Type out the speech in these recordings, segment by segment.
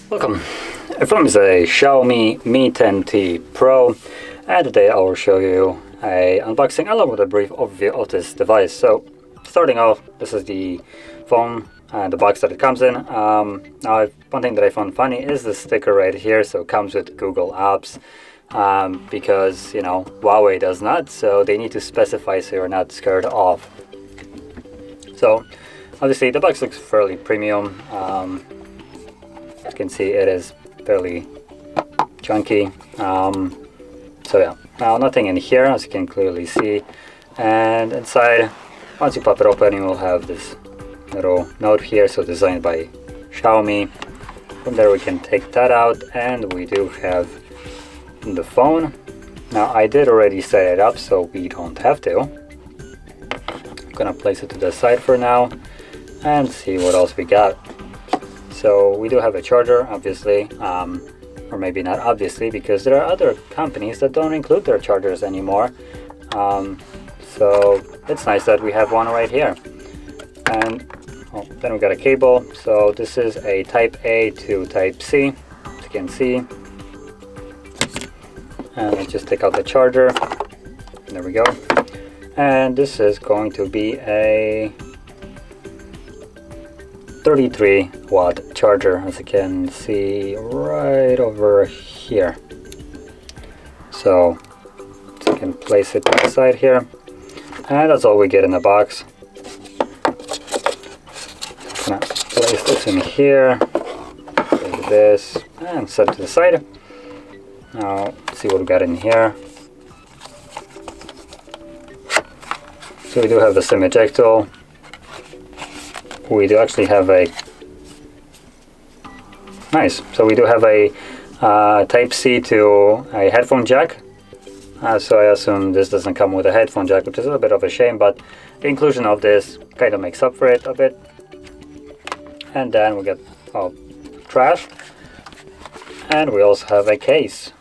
Welcome. The phone is a Xiaomi Mi 10T Pro, and today I will show you a unboxing along with a brief overview of this device. So starting off, this is the phone and the box that it comes in. Now one thing that I found funny is the sticker right here. So it comes with Google Apps because, you know, Huawei does not, so they need to specify so you're not scared off. So obviously the box looks fairly premium. As you can see, it is fairly chunky. So yeah, now nothing in here, as you can clearly see. And inside, once you pop it open, you will have this little note here, so designed by Xiaomi. From there we can take that out, and we do have the phone. Now I did already set it up, so we don't have to. I'm gonna place it to the side for now and see what else we got. So we do have a charger, obviously, or maybe not obviously, because there are other companies that don't include their chargers anymore. So it's nice that we have one right here. And then we got a cable. So this is a Type A to Type C, as you can see. And let's just take out the charger. There we go. And this is going to be a 33 watt charger, as you can see right over here. So you can place it to the side here, and that's all we get in the box. Gonna place this in here, like this, and set it to the side. Now let's see what we got in here. So we do have the SIM eject tool. We do actually have a so we do have a Type C to a headphone jack. So I assume this doesn't come with a headphone jack, which is a little bit of a shame, but the inclusion of this kind of makes up for it a bit. And then we get trash, and we also have a case.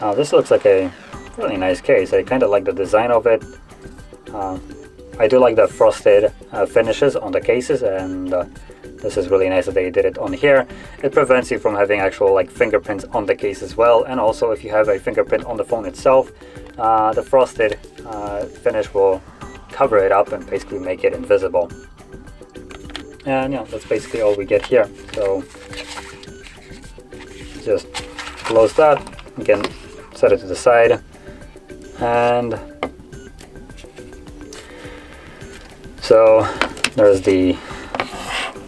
Now this looks like a really nice case. I kind of like the design of it. I do like the frosted finishes on the cases, and this is really nice that they did it on here. It prevents you from having actual fingerprints on the case as well, and also if you have a fingerprint on the phone itself, the frosted finish will cover it up and basically make it invisible. And yeah, that's basically all we get here. So just close that, again, set it to the side, and so there's the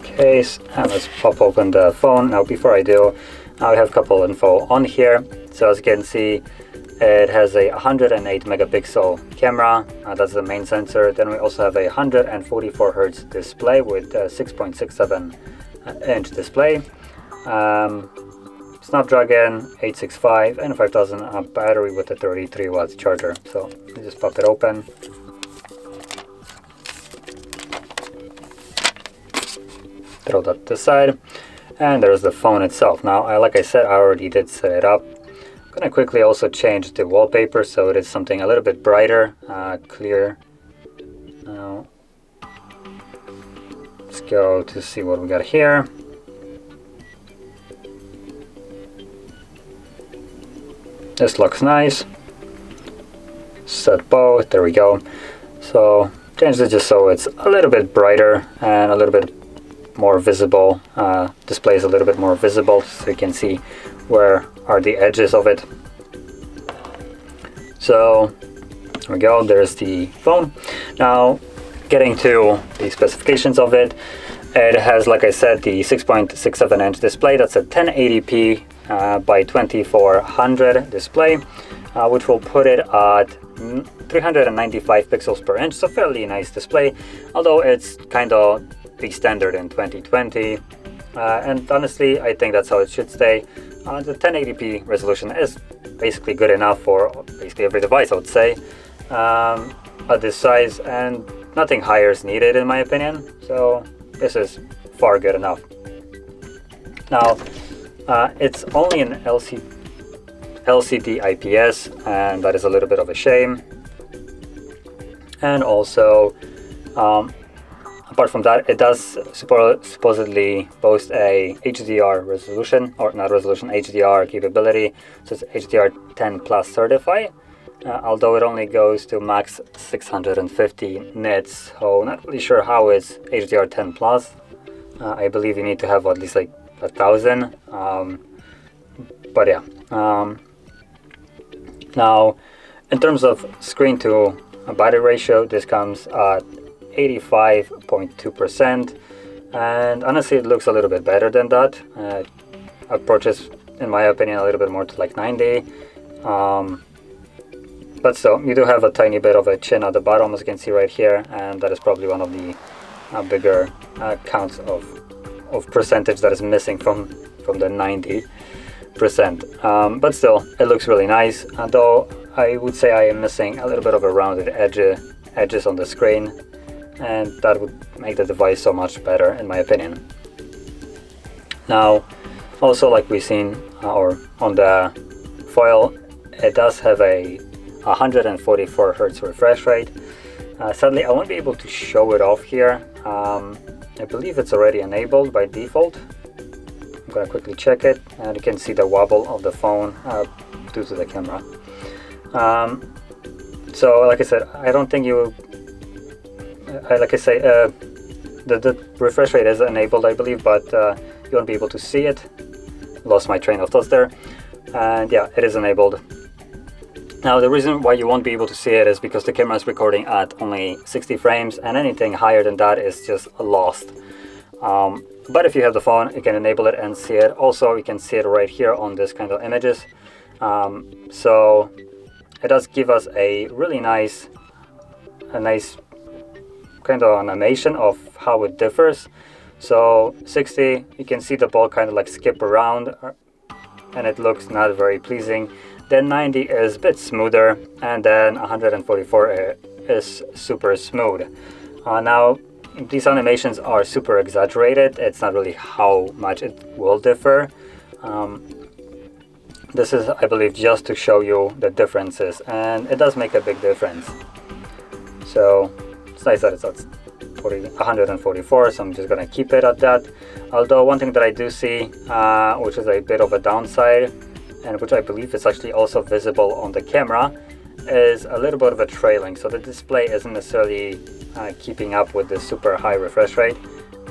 case, and let's pop open the phone. Now before I do, I have a couple info on here. So as you can see, it has a 108 megapixel camera, that's the main sensor. Then we also have a 144 Hertz display with a 6.67 inch display. Snapdragon 865 and 5000 amp battery with a 33 watts charger. So let's just pop it open. Throw that to the side, and there's the phone itself. Now, like I said, I already did set it up. I'm gonna quickly also change the wallpaper so it is something a little bit brighter, clear. Now, let's go to see what we got here. This looks nice. Set both, there we go. So change it just so it's a little bit brighter and a little bit more visible, displays a little bit more visible, so you can see where are the edges of it. So there we go, there's the phone. Now getting to the specifications of it, it has, like I said, the 6.67 inch display. That's a 1080p by 2400 display, which will put it at 395 pixels per inch, so fairly nice display, although it's kind of the standard in 2020, and honestly I think that's how it should stay. The 1080p resolution is basically good enough for basically every device, I would say, at this size, and nothing higher is needed in my opinion, so this is far good enough. Now it's only an LCD IPS, and that is a little bit of a shame. And also, apart from that, it does supposedly boast a HDR resolution, or not resolution, HDR capability. So it's HDR 10 plus certified, although it only goes to max 650 nits. So not really sure how it's HDR 10 plus. I believe you need to have at least like 1,000. But yeah. Now, in terms of screen to battery ratio, this comes at 85.2%, and honestly it looks a little bit better than that. Approaches, in my opinion, a little bit more to like 90, but still, you do have a tiny bit of a chin at the bottom, as you can see right here, and that is probably one of the bigger counts of percentage that is missing from the 90%. But still, it looks really nice, though I would say I am missing a little bit of a rounded edges on the screen, and that would make the device so much better, in my opinion. Now, also, like we've seen, or on the foil, it does have a 144 Hz refresh rate. Sadly, I won't be able to show it off here. I believe it's already enabled by default. I'm gonna quickly check it, and you can see the wobble of the phone due to the camera. So, like I said, I don't think you. Like I say, the refresh rate is enabled, I believe, but you won't be able to see it. Lost my train of thoughts there. And yeah, it is enabled. Now, the reason why you won't be able to see it is because the camera is recording at only 60 frames, and anything higher than that is just lost. But if you have the phone, you can enable it and see it. Also, you can see it right here on this kind of images. So it does give us a really nice kind of animation of how it differs. So 60, you can see the ball kind of like skip around, and it looks not very pleasing. Then 90 is a bit smoother, and then 144 is super smooth. Now, these animations are super exaggerated. It's not really how much it will differ. This is, I believe, just to show you the differences, and it does make a big difference. So it's nice that it's at 144, so I'm just gonna keep it at that. Although one thing that I do see, which is a bit of a downside, and which I believe is actually also visible on the camera, is a little bit of a trailing. So the display isn't necessarily keeping up with the super high refresh rate,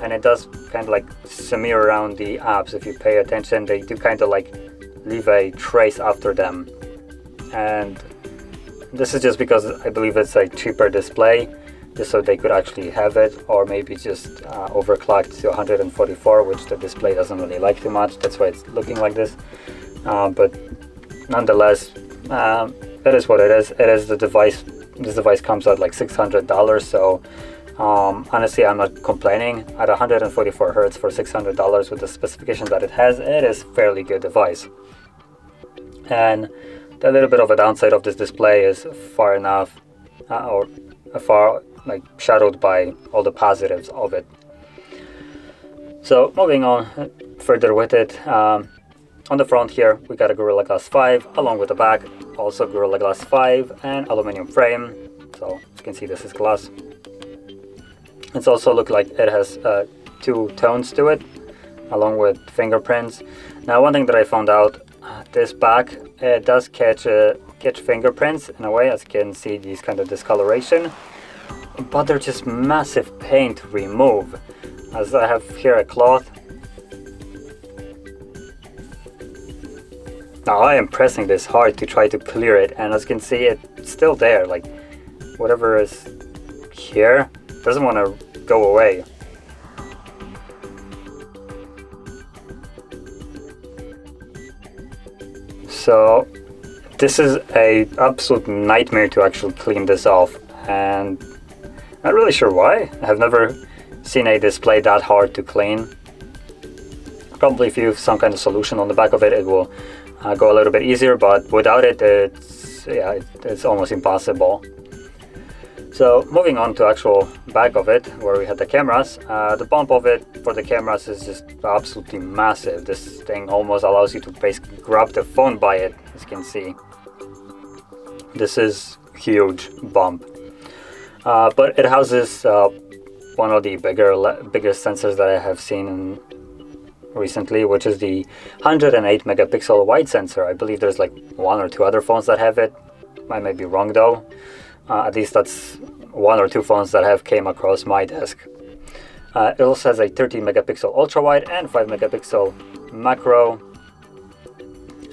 and it does kind of like smear around the apps. If you pay attention, they do kind of like leave a trace after them, and this is just because I believe it's a cheaper display, just so they could actually have it, or maybe just overclocked to 144, which the display doesn't really like too much. That's why it's looking like this. But nonetheless, it is what it is. It is the device. This device comes at like $600, so honestly, I'm not complaining. At 144 Hz for $600 with the specification that it has, it is a fairly good device. And the little bit of a downside of this display is far enough, or far like shadowed by all the positives of it. So moving on further with it. On the front here, we got a Gorilla Glass 5, along with the back, also Gorilla Glass 5 and aluminum frame. So as you can see, this is glass. It's also look like it has two tones to it, along with fingerprints. Now, one thing that I found out, this back, it does catch fingerprints in a way, as you can see these kind of discoloration, but they're just massive pain to remove. As I have here a cloth. Now I am pressing this hard to try to clear it, and as you can see, it's still there. Like whatever is here doesn't want to go away. So this is a absolute nightmare to actually clean this off, and not really sure why. I have never seen a display that hard to clean. Probably if you have some kind of solution on the back of it, it will go a little bit easier, but without it, it's almost impossible. So moving on to actual back of it, where we had the cameras, the bump of it for the cameras is just absolutely massive. This thing almost allows you to basically grab the phone by it, as you can see. This is huge bump. but it houses one of the biggest sensors that I have seen recently, which is the 108 megapixel wide sensor. I believe there's like 1 or 2 other phones that have it. I may be wrong though. At least that's 1 or 2 phones that have came across my desk. It also has a 13 megapixel ultra wide and 5 megapixel macro.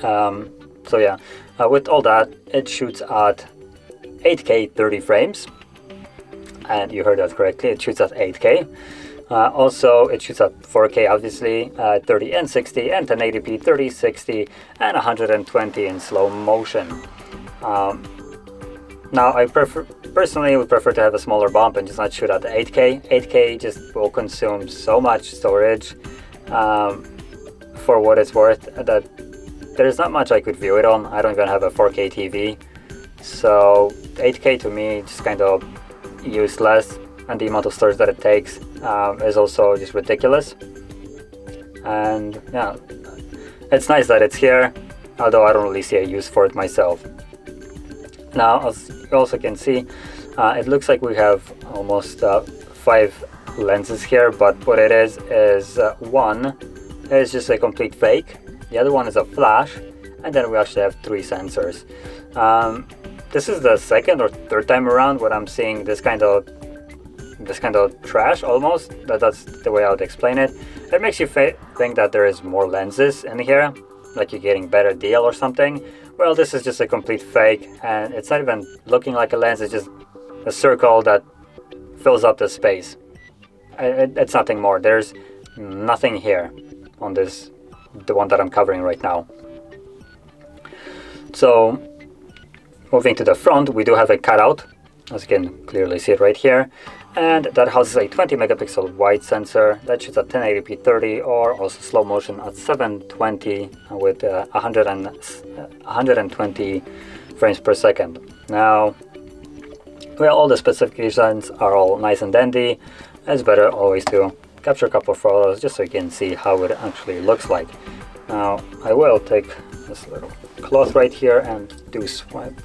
So yeah, with all that, it shoots at 8K 30 frames. And you heard that correctly, it shoots at 8K. Also, it shoots at 4K, obviously, 30 and 60, and 1080p, 30, 60, and 120 in slow motion. Now, I personally would prefer to have a smaller bump and just not shoot at 8K. 8K just will consume so much storage for what it's worth that there's not much I could view it on. I don't even have a 4K TV. So 8K to me just kind of useless, and the amount of storage that it takes is also just ridiculous. And yeah, it's nice that it's here, although I don't really see a use for it myself. Now, as you also can see, it looks like we have almost 5 lenses here, but what it is one is just a complete fake, the other one is a flash, and then we actually have 3 sensors. This is the second or third time around when I'm seeing this kind of trash almost. That's the way I would explain it. It makes you think that there is more lenses in here, like you're getting better deal or something. Well, this is just a complete fake, and it's not even looking like a lens. It's just a circle that fills up the space. It's nothing more. There's nothing here on this, the one that I'm covering right now. So moving to the front, we do have a cutout, as you can clearly see it right here, and that houses a 20 megapixel wide sensor that shoots at 1080p 30 or also slow motion at 720 with 120 frames per second. Now, well, all the specifications are all nice and dandy. It's better always to capture a couple of photos just so you can see how it actually looks like. Now, I will take this little cloth right here and do swipe.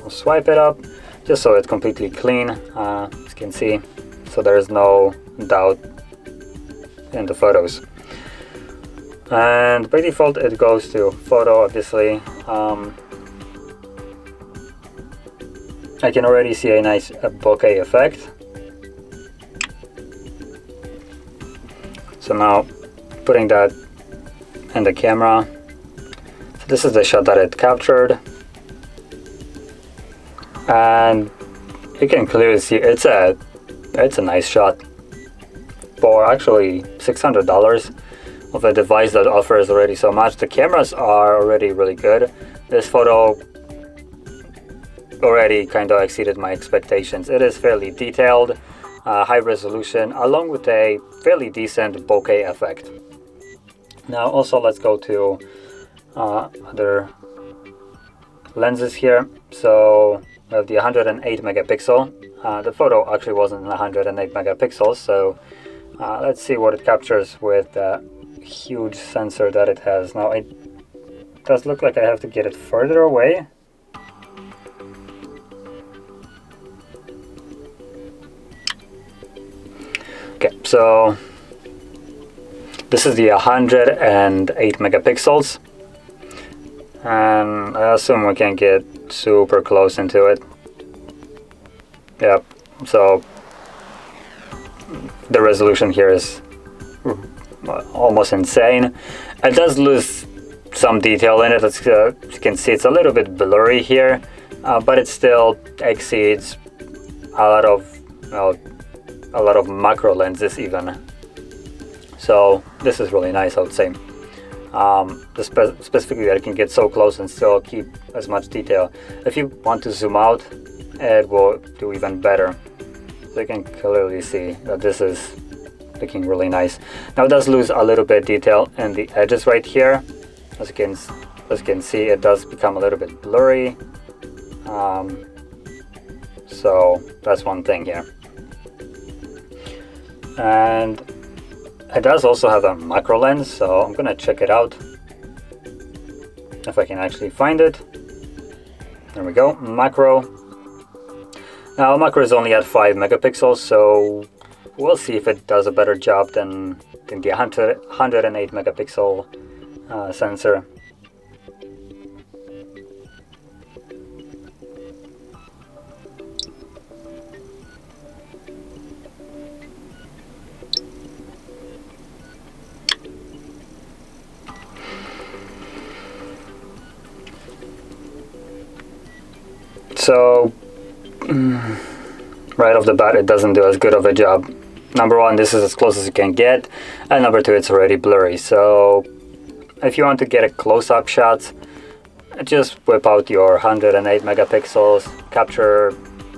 I'll swipe it up just so it's completely clean, as you can see, so there is no doubt in the photos. And by default it goes to photo, obviously. I can already see a nice bokeh effect. So now putting that in the camera. So this is the shot that it captured. And you can clearly see it's a nice shot for actually $600 of a device that offers already so much. The cameras are already really good. This photo already kind of exceeded my expectations. It is fairly detailed, high resolution, along with a fairly decent bokeh effect. Now also let's go to other lenses here. So we have the 108 megapixel. The photo actually wasn't 108 megapixels, so let's see what it captures with the huge sensor that it has. Now it does look like I have to get it further away. Okay, so this is the 108 megapixels. And I assume we can get super close into it. Yep, so the resolution here is almost insane. It does lose some detail in it. As you can see, it's a little bit blurry here, but it still exceeds a lot of macro lenses even. So this is really nice, I would say. Specifically that it can get so close and still keep as much detail. If you want to zoom out, it will do even better. So you can clearly see that this is looking really nice. Now it does lose a little bit detail in the edges right here. As you can see, it does become a little bit blurry. So that's one thing here. And it does also have a macro lens, so I'm gonna check it out if I can actually find it. There we go, macro. Now macro is only at 5 megapixels, so we'll see if it does a better job than the 108 megapixel sensor. So right off the bat, it doesn't do as good of a job. Number one, this is as close as you can get, and number two, it's already blurry. So if you want to get a close-up shot, just whip out your 108 megapixels, capture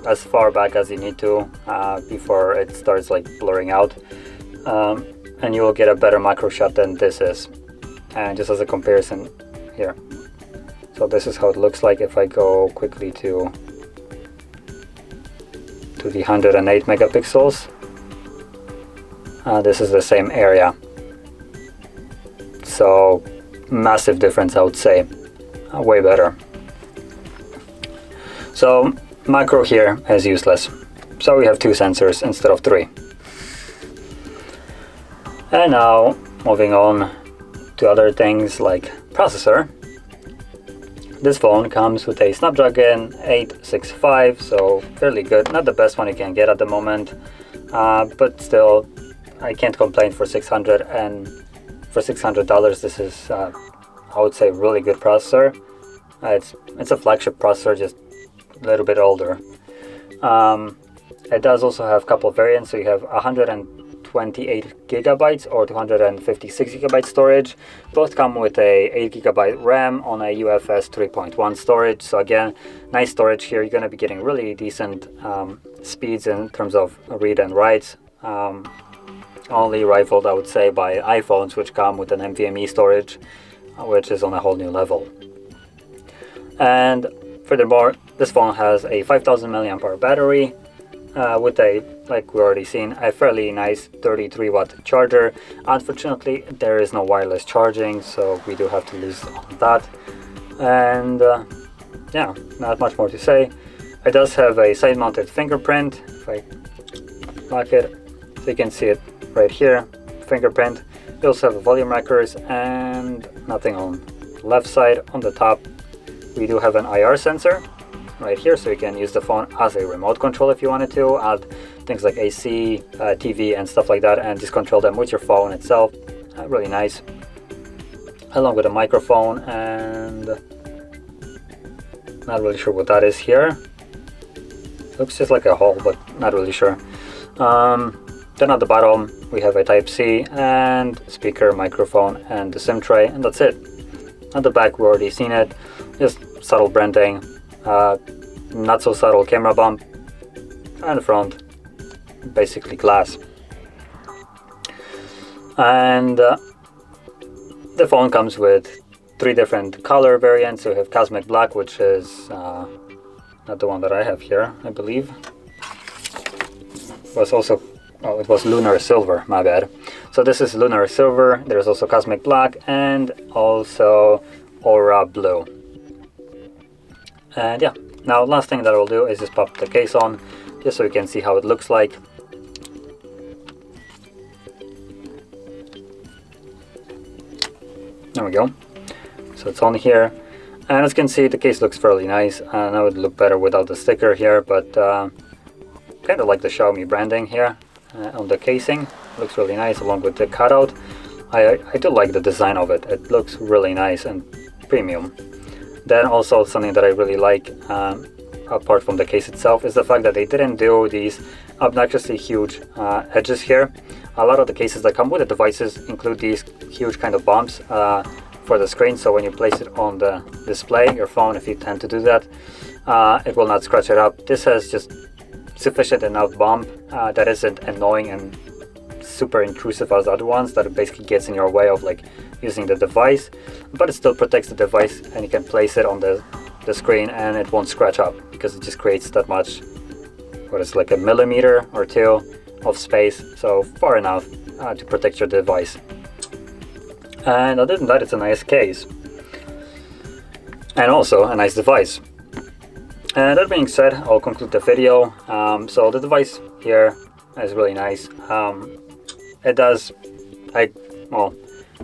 as far back as you need to before it starts like blurring out, and you will get a better macro shot than this is. And just as a comparison here, so this is how it looks like if I go quickly to the 108 megapixels. This is the same area, so massive difference, I would say. Way better. So macro here is useless, so we have 2 sensors instead of 3. And now moving on to other things like processor. This phone comes with a Snapdragon 865, so fairly good. Not the best one you can get at the moment, but still, I can't complain for $600. And for $600, this is, I would say, really good processor. It's a flagship processor, just a little bit older. It does also have a couple of variants, so you have 128 gigabytes or 256 gigabyte storage. Both come with a 8 gigabyte RAM on a UFS 3.1 storage. So again, nice storage here. You're going to be getting really decent speeds in terms of read and write. Only rivaled, I would say, by iPhones, which come with an NVMe storage, which is on a whole new level. And furthermore, this phone has a 5000 mAh battery with a, like we already seen, a fairly nice 33 watt charger. Unfortunately, there is no wireless charging, so we do have to lose on that. And yeah, not much more to say. It does have a side mounted fingerprint. If I lock it, so you can see it right here, fingerprint. You also have volume rockers and nothing on the left side. On the top, we do have an IR sensor right here, so you can use the phone as a remote control if you wanted to, add things like AC, TV and stuff like that, and just control them with your phone itself. Really nice. Along with a microphone, and not really sure what that is here. Looks just like a hole, but not really sure. Then at the bottom we have a Type-C and speaker, microphone, and the SIM tray, and that's it. At the back we already seen it, just subtle branding, not so subtle camera bump, and the front basically glass. And the phone comes with 3 different color variants. So we have Cosmic Black, which is not the one that I have here, I believe. It was also, oh, it was Lunar Silver, my bad. So this is Lunar Silver. There's also Cosmic Black and also Aura Blue. And yeah, now last thing that I will do is just pop the case on, just so you can see how it looks like. There we go. So it's on here, and as you can see, the case looks fairly nice. I know it would look better without the sticker here, but kind of like the Xiaomi branding here on the casing. Looks really nice, along with the cutout. I do like the design of it. It looks really nice and premium. Then also something that I really like, apart from the case itself, is the fact that they didn't do these obnoxiously huge edges here. A lot of the cases that come with the devices include these huge kind of bumps for the screen, so when you place it on the display, your phone, if you tend to do that, it will not scratch it up. This has just sufficient enough bump that isn't annoying and super intrusive as other ones that it basically gets in your way of like using the device, but it still protects the device, and you can place it on the screen and it won't scratch up because it just creates that much, what is like a millimeter or 2 of space, so far enough to protect your device. And other than that, it's a nice case and also a nice device. And that being said, I'll conclude the video. So the device here is really nice. It does,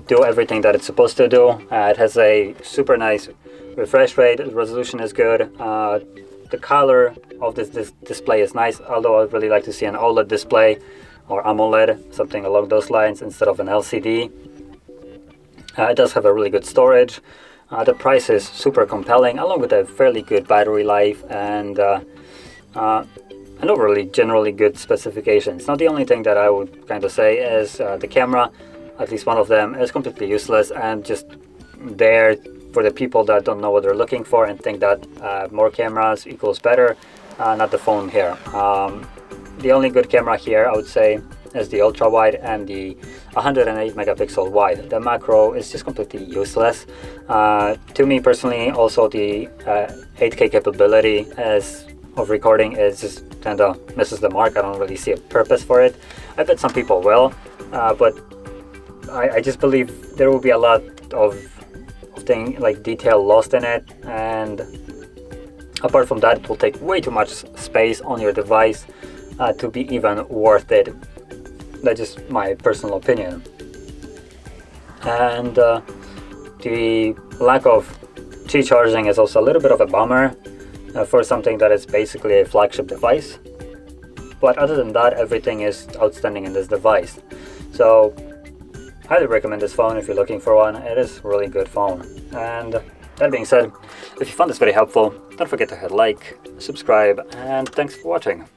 do everything that it's supposed to do. It has a super nice refresh rate. The resolution is good. The color of this display is nice, although I'd really like to see an OLED display or AMOLED, something along those lines, instead of an LCD. It does have a really good storage. The price is super compelling, along with a fairly good battery life and overall generally good specifications. Now the only thing that I would kind of say is the camera, at least one of them, is completely useless and just there for the people that don't know what they're looking for and think that more cameras equals better, not the phone here. The only good camera here, I would say, is the ultra wide and the 108 megapixel wide. The macro is just completely useless. To me personally, also the 8K capability of recording is just kind of misses the mark. I don't really see a purpose for it. I bet some people will, but I just believe there will be a lot of detail lost in it, and apart from that, it will take way too much space on your device to be even worth it. That's just my personal opinion. And the lack of Qi charging is also a little bit of a bummer for something that is basically a flagship device. But other than that, everything is outstanding in this device. So highly recommend this phone if you're looking for one. It is a really good phone. And that being said, if you found this very helpful, don't forget to hit like, subscribe, and thanks for watching.